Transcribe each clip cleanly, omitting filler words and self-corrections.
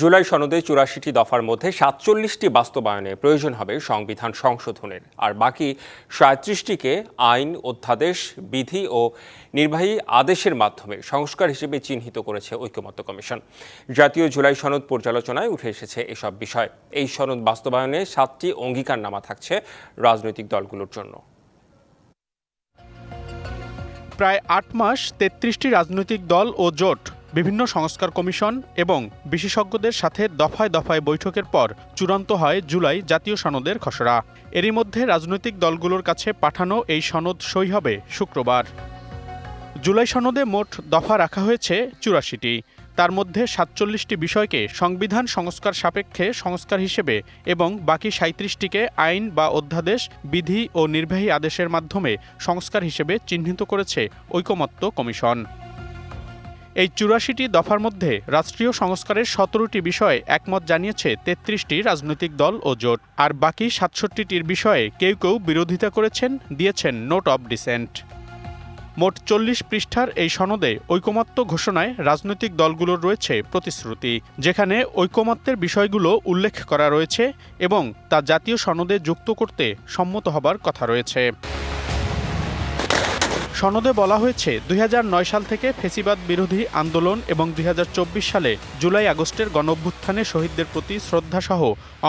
জুলাই সনদে ৮৪টি দফার মধ্যে ৪৭টি বাস্তবায়নে প্রয়োজন হবে সংবিধান সংশোধনের, আর বাকি ৩৭টিকে আইন, অধ্যাদেশ, বিধি ও নির্বাহী আদেশের মাধ্যমে সংস্কার হিসেবে চিহ্নিত করেছে ঐকমত্য কমিশন। জাতীয় জুলাই সনদ পর্যালোচনায় উঠে এসেছে এসব বিষয়। এই সনদ বাস্তবায়নে 7টি অঙ্গীকারনামা থাকছে রাজনৈতিক দলগুলোর জন্য। প্রায় ৮ মাস ৩৩টি রাজনৈতিক দল ও জোট বিভিন্ন সংস্কার কমিশন এবং বিশেষজ্ঞদের সাথে দফায় দফায় বৈঠকের পর চূড়ান্ত হয় জুলাই জাতীয় সনদের খসড়া। এরই মধ্যে রাজনৈতিক দলগুলোর কাছে পাঠানো এই সনদ সই হবে শুক্রবার। জুলাই সনদে মোট দফা রাখা হয়েছে ৮৪টি। তার মধ্যে ৪৭টি বিষয়কে সংবিধান সংস্কার সাপেক্ষে সংস্কার হিসেবে এবং বাকি ৩৭টিকে আইন বা অধ্যাদেশ, বিধি ও নির্বাহী আদেশের মাধ্যমে সংস্কার হিসেবে চিহ্নিত করেছে ঐকমত্য কমিশন। এই ৮৪টি দফার মধ্যে রাষ্ট্রীয় সংস্কারের ১৭টি বিষয়ে একমত জানিয়েছে ৩৩টি রাজনৈতিক দল ও জোট, আর বাকি ৬৭টির বিষয়ে কেউ কেউ বিরোধিতা করেছেন, দিয়েছেন নোট অব ডিসেন্ট। মোট ৪০ পৃষ্ঠার এই সনদে ঐকমত্য ঘোষণায় রাজনৈতিক দলগুলোর রয়েছে প্রতিশ্রুতি, যেখানে ঐকমত্যের বিষয়গুলো উল্লেখ করা রয়েছে এবং তা জাতীয় সনদে যুক্ত করতে সম্মত হবার কথা রয়েছে। সনদে বলা হয়েছে ২০০৯ সাল থেকে ফ্যাসিবাদ বিরোধী আন্দোলন এবং ২০২৪ সালে জুলাই আগস্টের গণঅভ্যুত্থানে শহীদদের প্রতি শ্রদ্ধাসহ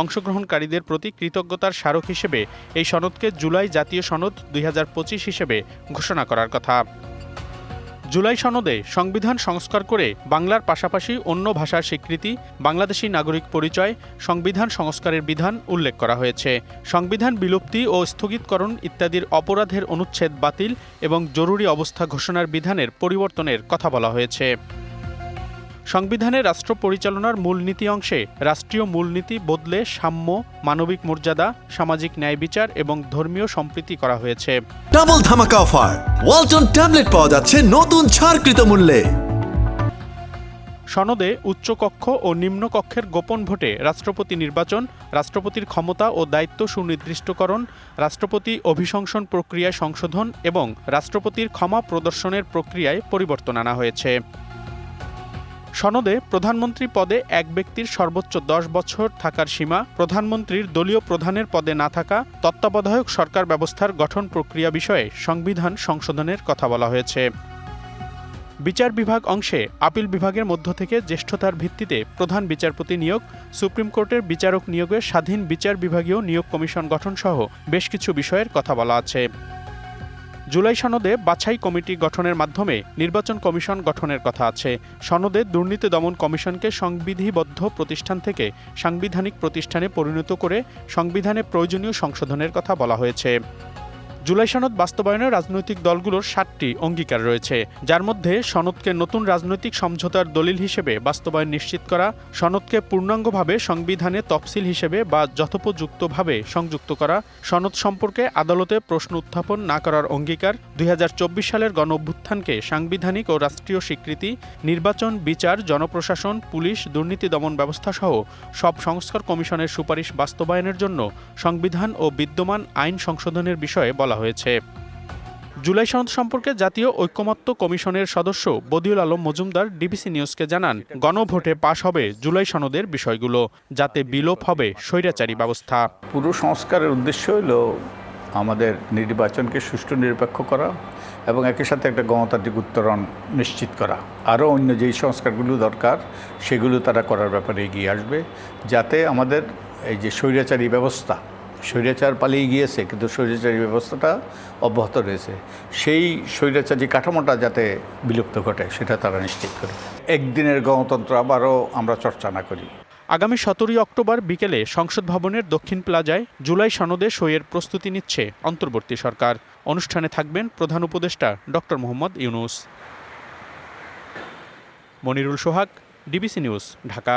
অংশগ্রহণকারীদের প্রতি কৃতজ্ঞতার স্মারক হিসেবে এই সনদকে জুলাই জাতীয় সনদ ২০২৫ হিসেবে ঘোষণা করার কথা। জুলাই সনদে সংবিধান সংস্কার করে বাংলার পাশাপাশি অন্য ভাষার স্বীকৃতি, বাংলাদেশী নাগরিক পরিচয়, সংবিধান সংস্কারের বিধান উল্লেখ করা হয়েছে। সংবিধান বিলুপ্তি ও স্থগিতকরণ ইত্যাদির অপরাধের অনুচ্ছেদ বাতিল এবং জরুরি অবস্থা ঘোষণার বিধানের পরিবর্তনের কথা বলা হয়েছে। সংবিধানে রাষ্ট্র পরিচালনার মূলনীতি অংশে রাষ্ট্রীয় মূলনীতি বদলে সাম্য, মানবিক মর্যাদা, সামাজিক ন্যায় বিচার এবং ধর্মীয় সম্প্রীতি করা হয়েছে। ডাবল ধামাকা অফার, ওয়ালটন ট্যাবলেট পাওয়া যাচ্ছে নতুন ছাড়কৃত মূল্যে। সনদে উচ্চকক্ষ ও নিম্নকক্ষের গোপন ভোটে রাষ্ট্রপতি নির্বাচন, রাষ্ট্রপতির ক্ষমতা ও দায়িত্ব সুনির্দিষ্টকরণ, রাষ্ট্রপতি অভিশংসন প্রক্রিয়ায় সংশোধন এবং রাষ্ট্রপতির ক্ষমা প্রদর্শনের প্রক্রিয়ায় পরিবর্তন আনা হয়েছে। সনদে প্রধানমন্ত্রী পদে এক ব্যক্তির সর্বোচ্চ ১০ বছর থাকার সীমা, প্রধানমন্ত্রীর দলীয় প্রধানের পদে না থাকা, তত্ত্বাবধায়ক সরকার ব্যবস্থার গঠন প্রক্রিয়া বিষয়ে সংবিধান সংশোধনের কথা বলা হয়েছে। বিচার বিভাগ অংশে আপিল বিভাগের মধ্য থেকে জ্যেষ্ঠতার ভিত্তিতে প্রধান বিচারপতি নিয়োগ, সুপ্রিম কোর্টের বিচারক নিয়োগে স্বাধীন বিচার বিভাগীয় নিয়োগ কমিশন গঠনসহ বেশ কিছু বিষয়ের কথা বলা আছে। জুলাই সনদে বাছাই কমিটি গঠনের মাধ্যমে নির্বাচন কমিশন গঠনের কথা আছে। সনদে দুর্নীতি দমন কমিশনকে সংবিধিবদ্ধ প্রতিষ্ঠান থেকে সাংবিধানিক প্রতিষ্ঠানে পরিণত করে সংবিধানে প্রয়োজনীয় সংশোধনের কথা বলা হয়েছে। জুলাই সনদ বাস্তবায়নে রাজনৈতিক দলগুলোর ৭টি অঙ্গীকার রয়েছে, যার মধ্যে সনদকে নতুন রাজনৈতিক সমঝোতার দলিল হিসেবে বাস্তবায়ন নিশ্চিত করা, সনদকে পূর্ণাঙ্গভাবে সংবিধানে তফসিল হিসেবে বা যথোপযুক্তভাবে সংযুক্ত করা, সনদ সম্পর্কে আদালতে প্রশ্ন উত্থাপন না করার অঙ্গীকার, ২০২৪ সালের গণঅভ্যুত্থানকে সাংবিধানিক ও রাষ্ট্রীয় স্বীকৃতি, নির্বাচন, বিচার, জনপ্রশাসন, পুলিশ, দুর্নীতি দমন ব্যবস্থাসহ সব সংস্কার কমিশনের সুপারিশ বাস্তবায়নের জন্য সংবিধান ও বিদ্যমান আইন সংশোধনের বিষয়ে বলা হয়েছে। জুলাই সনদ সম্পর্কে জাতীয় ঐকমত্য কমিশনের সদস্য বদিউল আলম মজুমদার ডিবিসি নিউজকে জানান, গণভোটে পাশ হবে জুলাই সনদের বিষয়গুলো, যাতে বিলোপ হবে স্বৈরাচারী ব্যবস্থা। পুরো সংস্কারের উদ্দেশ্য হলো আমাদের নির্বাচনকে সুষ্ঠু নিরপেক্ষ করা এবং একই সাথে একটা গণতান্ত্রিক উত্তরণ নিশ্চিত করা। আরও অন্য যেই সংস্কারগুলো দরকার সেগুলো তারা করার ব্যাপারে এগিয়ে আসবে, যাতে আমাদের এই যে স্বৈরাচারী ব্যবস্থা, স্বৈরাচার পালিয়ে গিয়েছে কিন্তু স্বৈরাচারী ব্যবস্থাটা অব্যাহত রয়েছে, সেই স্বৈরাচারী কাঠামোটা যাতে বিলুপ্ত ঘটে সেটা তারা নিশ্চিত করে। একদিনের গণতন্ত্র আবারও আমরা চর্চা না করি। আগামী ১৭ অক্টোবর বিকেলে সংসদ ভবনের দক্ষিণ প্লাজায় জুলাই সনদে সইয়ের প্রস্তুতি নিচ্ছে অন্তর্বর্তী সরকার। অনুষ্ঠানে থাকবেন প্রধান উপদেষ্টা ডক্টর মোহাম্মদ ইউনূস। মনিরুল সোহাগ, ডিবিসি নিউজ, ঢাকা।